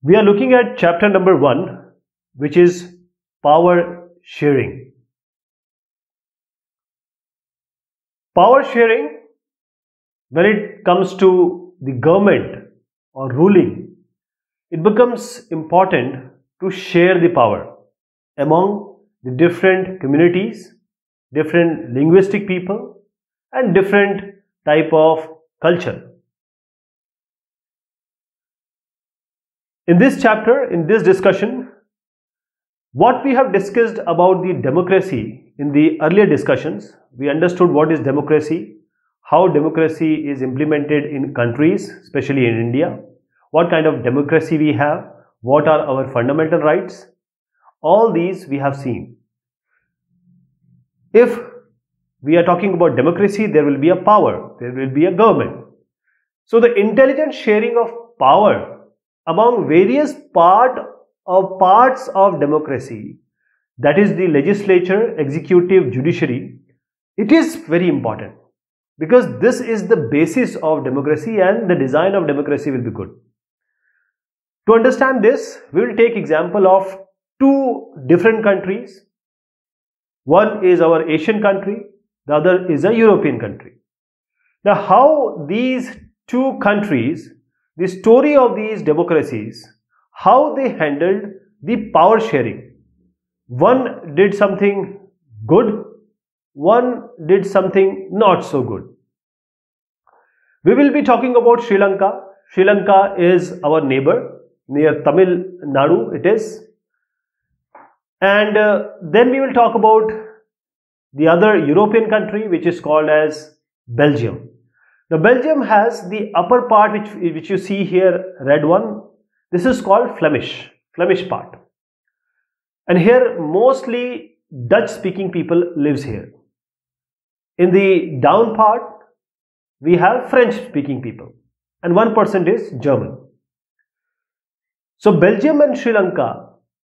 We are looking at chapter number 1, which is power sharing. Power sharing, when it comes to the government or ruling, it becomes important to share the power among the different communities, different linguistic people, and different type of culture. In this chapter, in this discussion, what we have discussed about the democracy in the earlier discussions, we understood what is democracy, how democracy is implemented in countries, especially in India, what kind of democracy we have, what are our fundamental rights. All these we have seen. If we are talking about democracy, there will be a power, there will be a government. So the intelligent sharing of power among various parts of democracy, that is the legislature, executive, judiciary, it is very important because this is the basis of democracy and the design of democracy will be good. To understand this, we will take example of two different countries. One is our Asian country, the other is a European country. Now, how these two countries, the story of these democracies, how they handled the power sharing. One did something good, one did something not so good. We will be talking about Sri Lanka. Sri Lanka is our neighbor, near Tamil Nadu it is. And then we will talk about the other European country, which is called as Belgium. Now, Belgium has the upper part which you see here, red one. This is called Flemish part. And here mostly Dutch speaking people lives here. In the down part, we have French speaking people and 1% is German. So Belgium and Sri Lanka,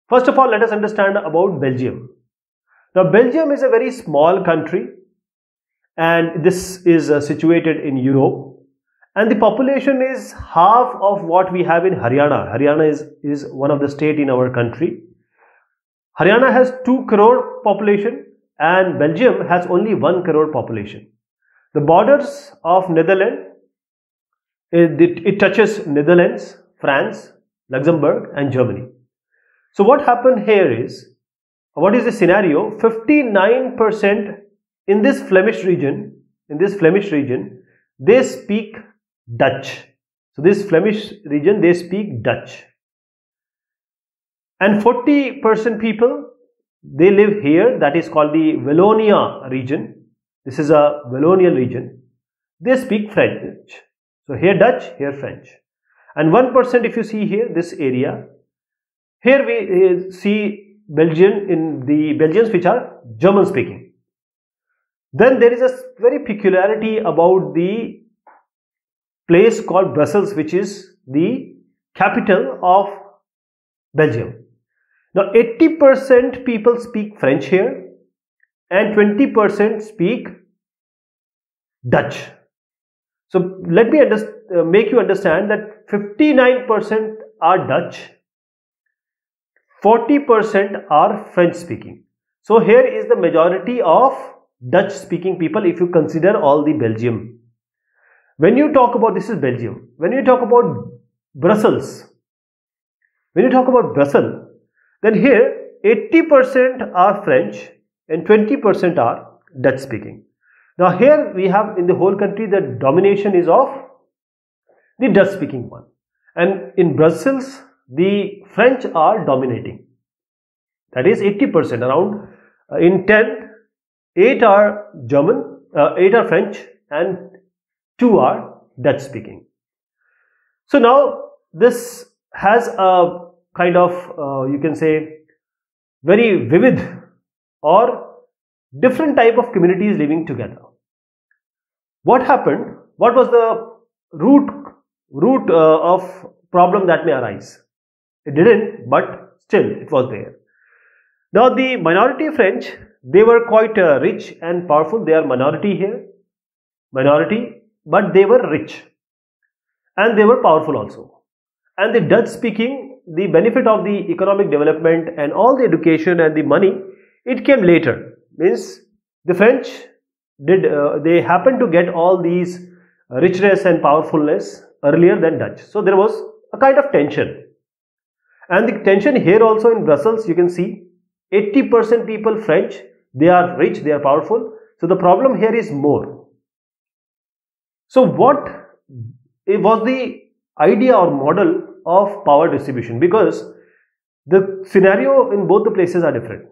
first of all, let us understand about Belgium. Now, Belgium is a very small country and this is situated in Europe, and the population is half of what we have in Haryana. Haryana is one of the state in our country. Haryana has 2 crore population and Belgium has only 1 crore population. The borders of Netherlands, it touches Netherlands, France, Luxembourg and Germany. So what happened here is, what is the scenario? 59% in this Flemish region, they speak Dutch. So this Flemish region, they speak Dutch. And 40% people, they live here, that is called the Wallonia region. This is a Wallonian region. They speak French. So here Dutch, here French. And 1% if you see here, this area, here we see Belgians which are German speaking. Then there is a very peculiarity about the place called Brussels, which is the capital of Belgium. Now 80% people speak French here and 20% speak Dutch. So let me make you understand that 59% are Dutch, 40% are French speaking. So here is the majority of Dutch speaking people if you consider all the Belgium. When you talk about, this is Belgium, when you talk about Brussels, then here 80% are French and 20% are Dutch speaking. Now here we have in the whole country the domination is of the Dutch speaking one, and in Brussels the French are dominating, that is 80%, around in 10, 8 are German, 8 are French and 2 are Dutch speaking. So now this has a kind of you can say very vivid or different type of communities living together. What happened? What was the root of problem that may arise? It didn't, but still it was there. Now the minority French, they were quite rich and powerful. They are minority here, but they were rich and they were powerful also. And the Dutch speaking, the benefit of the economic development and all the education and the money, it came later. Means the French they happened to get all these richness and powerfulness earlier than Dutch. So there was a kind of tension. And the tension here also in Brussels, you can see 80% people French, they are rich, they are powerful. So the problem here is more. So what was the idea or model of power distribution? Because the scenario in both the places are different.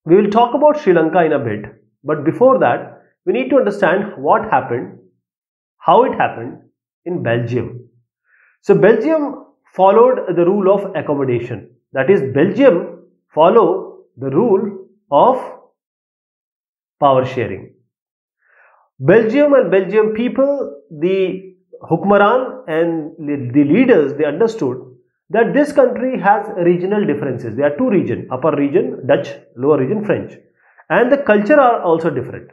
We will talk about Sri Lanka in a bit, but before that, we need to understand what happened, how it happened in Belgium. So Belgium followed the rule of accommodation. That is, Belgium followed the rule of power sharing. Belgium and Belgium people, the Hukmaran and the leaders, they understood that this country has regional differences. There are two regions, upper region Dutch, lower region French, and the culture are also different.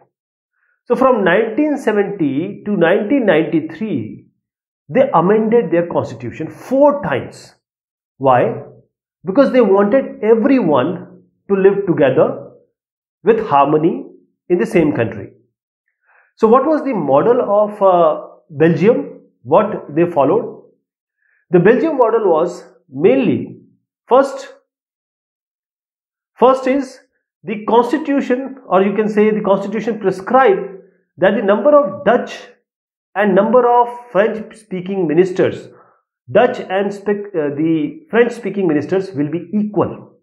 So from 1970 to 1993, they amended their constitution 4 times. Why? Because they wanted everyone to live together with harmony in the same country. So what was the model of Belgium? What they followed? The Belgium model was mainly, first is the constitution, or you can say the constitution prescribed that the number of Dutch and number of French speaking ministers, Dutch and the French speaking ministers will be equal.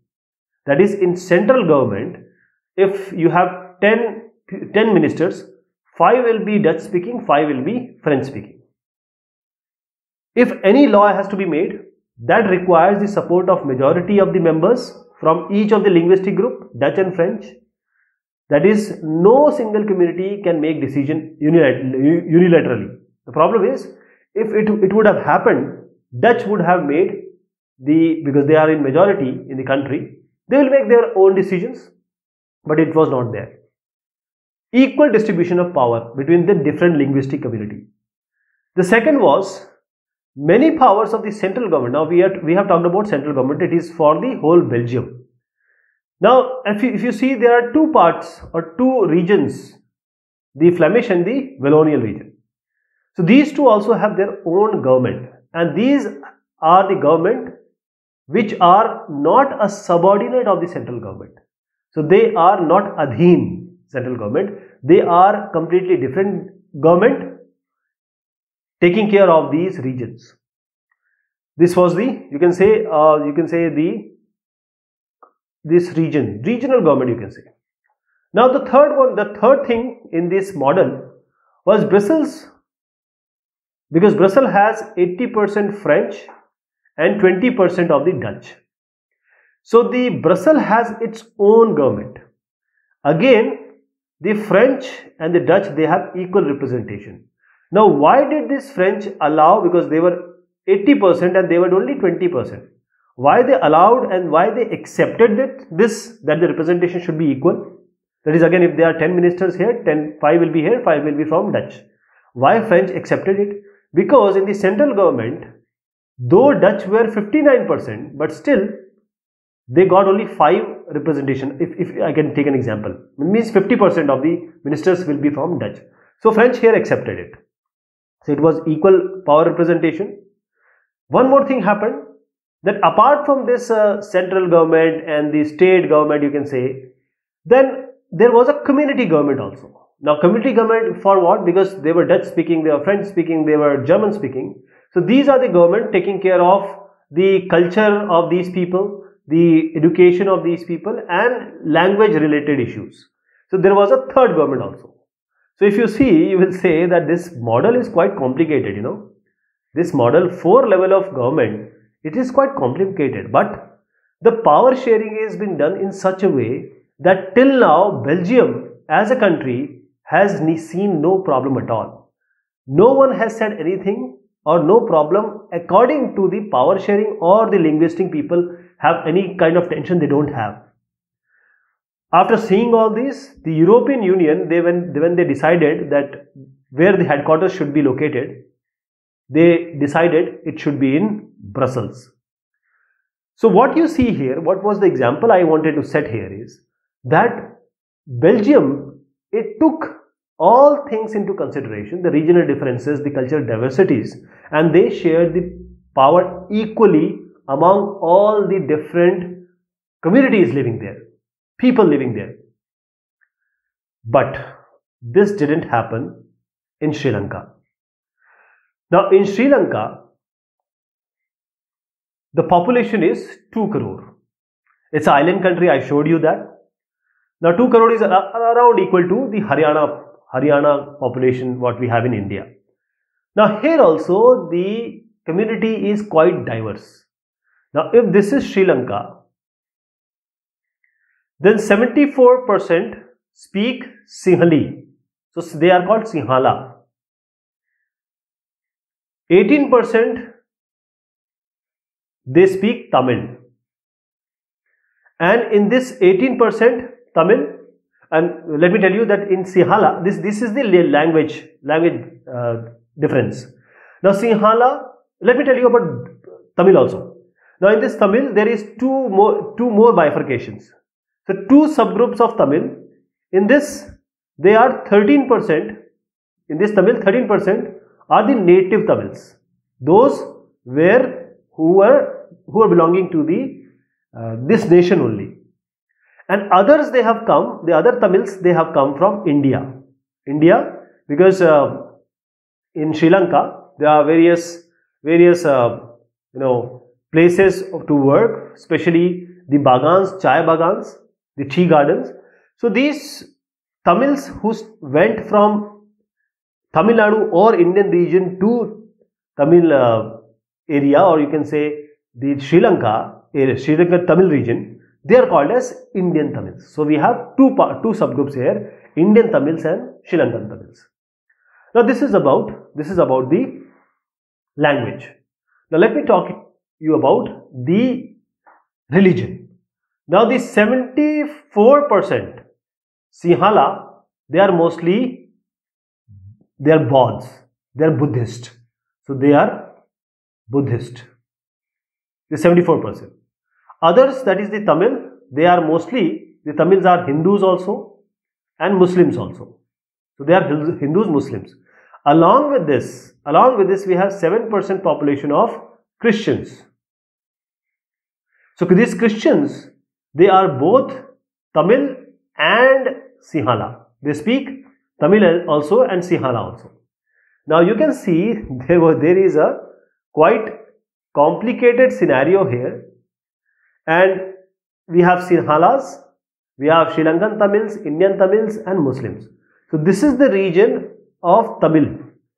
That is, in central government, if you have 10 ministers, 5 will be Dutch speaking, 5 will be French speaking. If any law has to be made, that requires the support of majority of the members from each of the linguistic group, Dutch and French. That is, no single community can make decision unilaterally. The problem is, if it would have happened, Dutch would have made because they are in majority in the country, they will make their own decisions, but it was not there. Equal distribution of power between the different linguistic community. The second was many powers of the central government. Now we have talked about central government. It is for the whole Belgium. Now if you see, there are 2 parts or 2 regions, the Flemish and the Wallonian region. So these 2 also have their own government, and these are the government which are not a subordinate of the central government. So they are not Adhin central government. They are completely different government taking care of these regions. This was the, you can say this regional government, you can say. Now the third thing in this model was Brussels, because Brussels has 80% French and 20% of the Dutch. So the Brussels has its own government. Again, the French and the Dutch, they have equal representation. Now why did this French allow? Because they were 80% and they were only 20%. Why they allowed and why they accepted that the representation should be equal? That is, again, if there are 10 ministers here, 5 will be here, 5 will be from Dutch. Why French accepted it? Because in the central government, though Dutch were 59%, but still they got only 5 representation. If I can take an example, it means 50% of the ministers will be from Dutch. So French here accepted it. So it was equal power representation. One more thing happened, that apart from this central government and the state government, you can say, then there was a community government also. Now community government for what? Because they were Dutch speaking, they were French speaking, they were German speaking. So these are the government taking care of the culture of these people, the education of these people, and language related issues. So there was a third government also. So if you see, you will say that this model is quite complicated, you know. This model, 4 level of government, it is quite complicated, but the power sharing is being done in such a way that till now Belgium as a country has seen no problem at all. No one has said anything or no problem according to the power sharing, or the linguistic people have any kind of tension they don't have. After seeing all this, the European Union, when they decided that where the headquarters should be located, they decided it should be in Brussels. So what you see here, what was the example I wanted to set here is that Belgium, it took all things into consideration, the regional differences, the cultural diversities, and they shared the power equally among all the different communities living there, people living there. But this didn't happen in Sri Lanka. Now in Sri Lanka, the population is 2 crore. It's an island country, I showed you that. Now 2 crore is around equal to the Haryana population what we have in India. Now here also the community is quite diverse. Now if this is Sri Lanka, then 74% speak Sinhali. So they are called Sinhala. 18% they speak Tamil. And in this 18% Tamil, and let me tell you that in Sinhala, this is the language difference. Now Sinhala, let me tell you about Tamil also. Now in this Tamil, there is two more bifurcations. So 2 subgroups of Tamil. In this, they are 13%. In this Tamil, 13% are the native Tamils. Those who are belonging to the this nation only. And others they have come, the other Tamils they have come from India. Because in Sri Lanka there are various places to work, especially the bagans, chai bagans, the tea gardens. So these Tamils who went from Tamil Nadu or Indian region to Tamil area, or you can say the Sri Lanka Tamil region, they are called as Indian Tamils. So we have two subgroups here, Indian Tamils and Sri Lankan Tamils. Now this is about the language. Now let me talk you about the religion. Now the 74% Sinhala, they are Bauds, they are Buddhist. So they are Buddhist, the 74%. Others, that is the Tamil, they are mostly, the Tamils are Hindus also and Muslims also. So they are Hindus, Muslims. Along with this we have 7% population of Christians. So these Christians, they are both Tamil and Sinhala. They speak Tamil also and Sinhala also. Now you can see there is a quite complicated scenario here, and we have Sinhalas, we have Sri Lankan Tamils, Indian Tamils and Muslims. So this is the region of Tamil.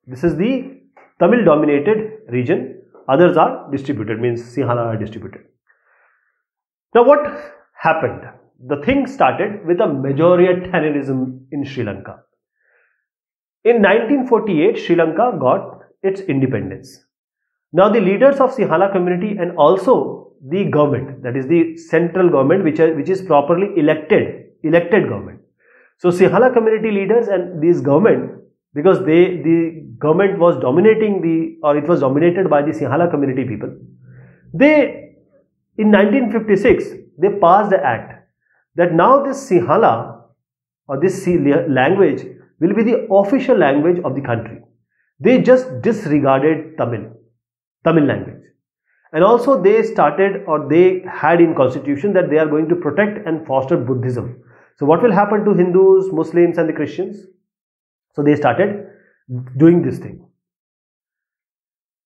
This is the Tamil dominated region. Others are distributed, means Sinhala are distributed. Now what happened? The thing started with a majoritarianism in Sri Lanka. In 1948, Sri Lanka got its independence. Now the leaders of Sinhala community and also the government, that is the central government which is properly elected government. So Sinhala community leaders and this government, because the government was it was dominated by the Sinhala community people, in 1956 they passed the act that now this Sinhala or this language will be the official language of the country. They just disregarded Tamil language. And also they started, or they had in constitution, that they are going to protect and foster Buddhism. So what will happen to Hindus, Muslims and the Christians? So they started doing this thing.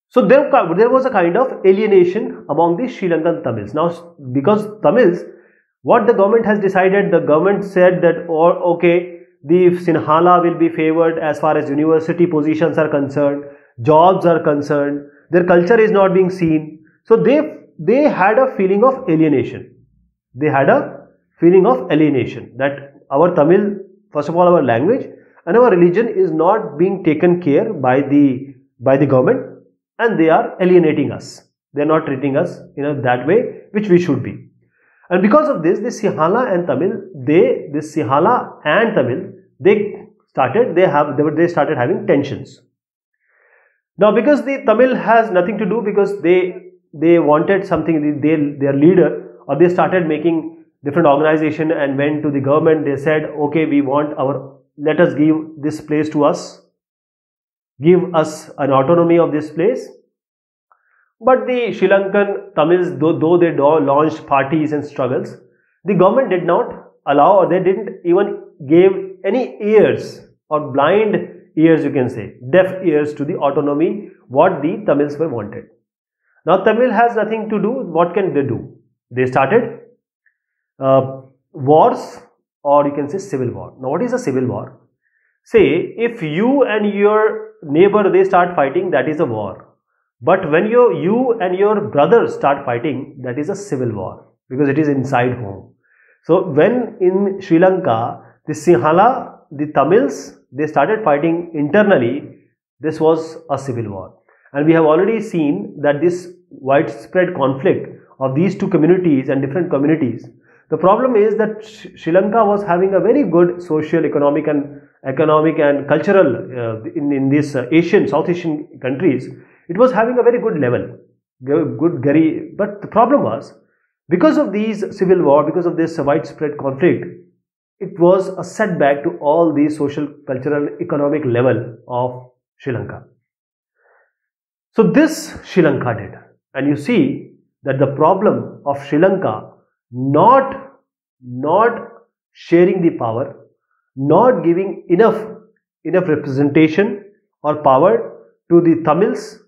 So there was a kind of alienation among the Sri Lankan Tamils. Now because Tamils, what the government has decided, the government said that, okay, the Sinhala will be favored as far as university positions are concerned, jobs are concerned, their culture is not being seen. So they had a feeling of alienation. They had a feeling of alienation that our Tamil, first of all our language and our religion is not being taken care by the government, and they are alienating us. They are not treating us in that way which we should be. And because of this, the Sinhala and Tamil, they started having tensions. Now because the Tamil has nothing to do, because they they wanted something, their leader, or they started making different organization and went to the government. They said, okay, we want let us give this place to us, give us an autonomy of this place. But the Sri Lankan Tamils, though they launched parties and struggles, the government did not allow, or they didn't even give any ears, or blind ears, you can say, deaf ears to the autonomy what the Tamils were wanted. Now Tamil has nothing to do. What can they do? They started wars, or you can say civil war. Now what is a civil war? Say if you and your neighbor, they start fighting, that is a war. But when you and your brothers start fighting, that is a civil war, because it is inside home. So when in Sri Lanka, the Sinhala, the Tamils, they started fighting internally, this was a civil war. And we have already seen that this widespread conflict of these two communities and different communities, the problem is that Sri Lanka was having a very good social, economic and cultural in these South Asian countries. It was having a very good level, but the problem was, because of these civil war, because of this widespread conflict, it was a setback to all the social, cultural, economic level of Sri Lanka. So this Sri Lanka did, and you see that the problem of Sri Lanka not sharing the power, not giving enough representation or power to the Tamils,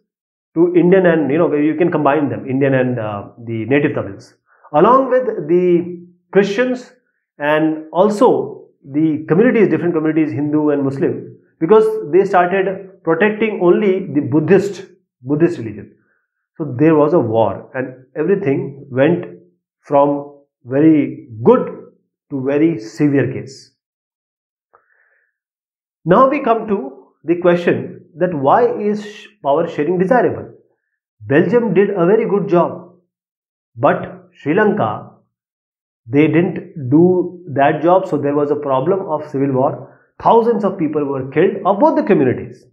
to Indian, and you can combine them, Indian and the native Tamils, along with the Christians and also the communities, different communities, Hindu and Muslim, because they started protecting only the Buddhist religion. So there was a war, and everything went from very good to very severe case. Now we come to the question that why is power sharing desirable? Belgium did a very good job, but Sri Lanka, they didn't do that job, so there was a problem of civil war. Thousands of people were killed of both the communities.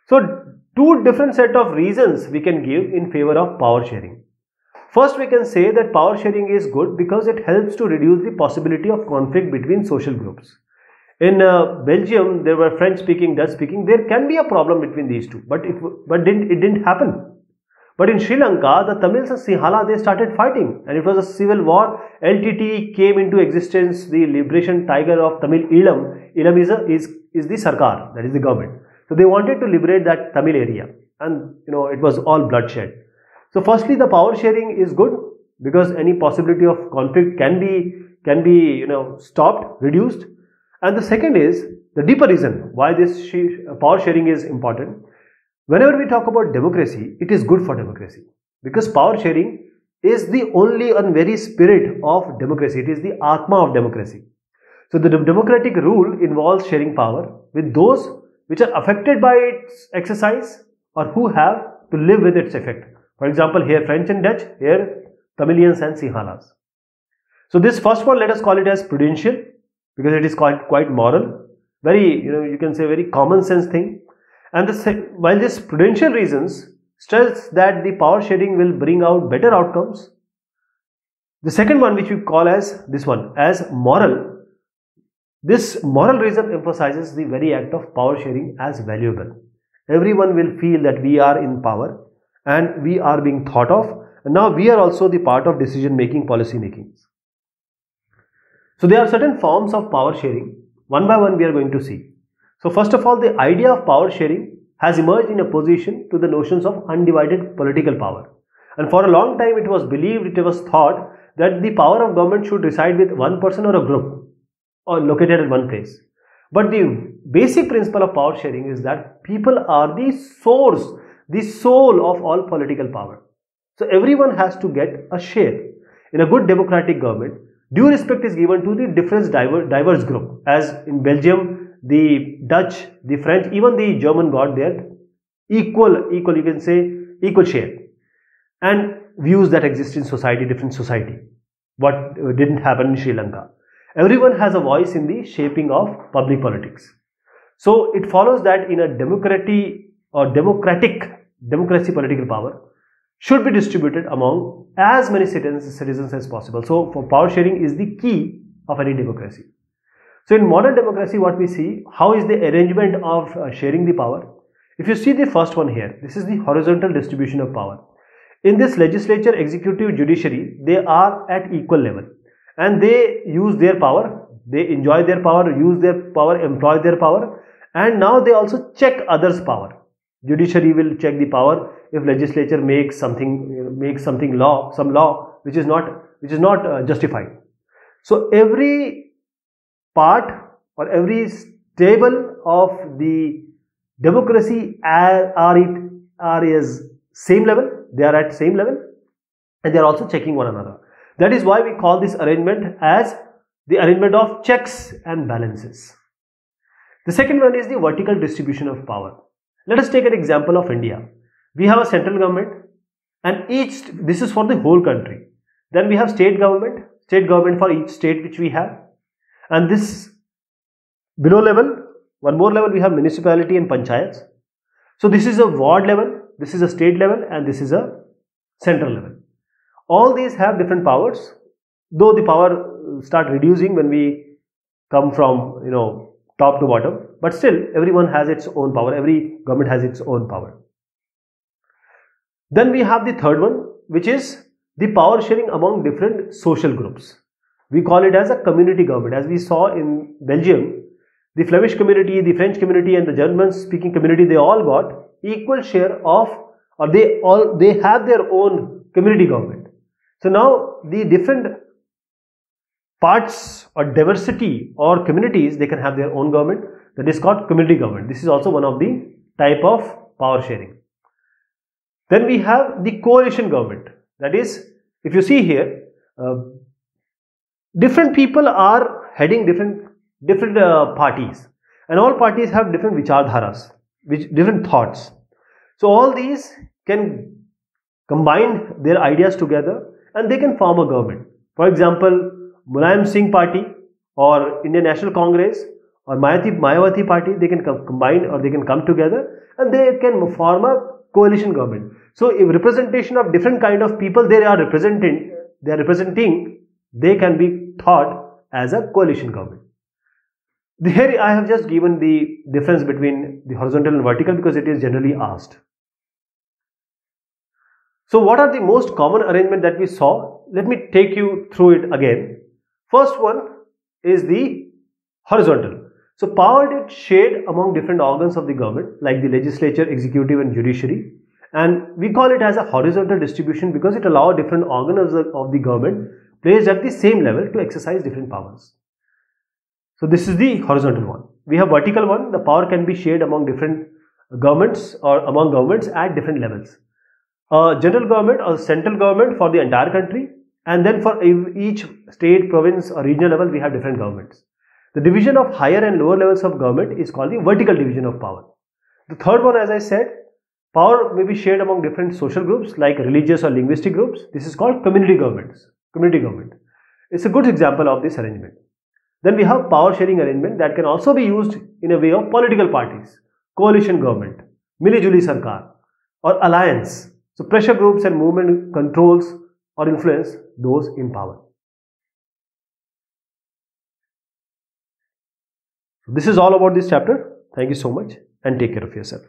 So two different set of reasons we can give in favor of power sharing. First, we can say that power sharing is good because it helps to reduce the possibility of conflict between social groups. In Belgium, there were French speaking, Dutch speaking. There can be a problem between these two, but it didn't happen. But in Sri Lanka, the Tamils and Sinhala, they started fighting, and it was a civil war. LTT came into existence, the Liberation Tiger of Tamil Eelam. Eelam is the Sarkar, that is the government. So they wanted to liberate that Tamil area, and it was all bloodshed. So firstly, the power sharing is good because any possibility of conflict can be stopped, reduced. And the second is the deeper reason why this power sharing is important. Whenever we talk about democracy, it is good for democracy, because power sharing is the only and very spirit of democracy. It is the Atma of democracy. So the democratic rule involves sharing power with those which are affected by its exercise or who have to live with its effect. For example, here French and Dutch, here Tamilians and Sinhalas. So this first one, let us call it as prudential, because it is quite moral, very, you can say very common sense thing. And while this prudential reasons stress that the power sharing will bring out better outcomes, the second one, which we call as moral, this moral reason emphasizes the very act of power sharing as valuable. Everyone will feel that we are in power and we are being thought of, and now we are also the part of decision making, policy makings. So there are certain forms of power sharing. One by one we are going to see. So first of all, the idea of power sharing has emerged in opposition to the notions of undivided political power. And for a long time it was thought that the power of government should reside with one person or a group, or located at one place. But the basic principle of power sharing is that people are the source, the soul of all political power. So everyone has to get a share. In a good democratic government, due respect is given to the diverse group. As in Belgium, the Dutch, the French, even the German got their equal, you can say, equal share. And views that exist in society, different society. What didn't happen in Sri Lanka. Everyone has a voice in the shaping of public politics. So it follows that in a democracy political power, should be distributed among as many citizens as possible. So for power sharing is the key of any democracy. So in modern democracy, what we see, how is the arrangement of sharing the power? If you see the first one here, this is the horizontal distribution of power. In this legislature, executive, judiciary, they are at equal level and they use their power, they enjoy their power, use their power, employ their power, and now they also check others' power. Judiciary will check the power if legislature makes something law, some law which is not justified. So every part or every stable of the democracy are is same level. They are at same level and they are also checking one another. That is why we call this arrangement as the arrangement of checks and balances. The second one is the vertical distribution of power. Let us take an example of India. We have a central government and this is for the whole country. Then we have state government for each state which we have. And this below level, one more level, we have municipality and panchayats. So this is a ward level, this is a state level, and this is a central level. All these have different powers, though the power start reducing when we come from top to bottom, but still everyone has its own power, every government has its own power. Then we have the third one, which is the power sharing among different social groups. We call it as a community government. As we saw in Belgium, the Flemish community, the French community and the German speaking community, they all got equal share of, or they have their own community government. So now the different parts or diversity or communities, they can have their own government. That is called community government. This is also one of the type of power sharing. Then we have the coalition government. That is, if you see here, different people are heading different parties, and all parties have different vichardharas, different thoughts. So all these can combine their ideas together and they can form a government. For example, Mulayam Singh party or Indian National Congress or Mayawati party, they can combine or they can come together and they can form a coalition government. So if representation of different kind of people they are representing, they can be thought as a coalition government. Here I have just given the difference between the horizontal and vertical because it is generally asked. So what are the most common arrangement that we saw? Let me take you through it again. First one is the horizontal. So power is shared among different organs of the government like the legislature, executive and judiciary, and we call it as a horizontal distribution because it allows different organs of the government placed at the same level to exercise different powers. So this is the horizontal one. We have vertical one. The power can be shared among different governments or among governments at different levels. General government or central government for the entire country, and then for each state, province or regional level we have different governments. The division of higher and lower levels of government is called the vertical division of power. The third one, as I said, power may be shared among different social groups like religious or linguistic groups. This is called community government. It's a good example of this arrangement. Then we have power sharing arrangement that can also be used in a way of political parties, coalition government, Mili-Juli Sarkar or alliance. So pressure groups and movement controls or influence those in power. So this is all about this chapter. Thank you so much and take care of yourself.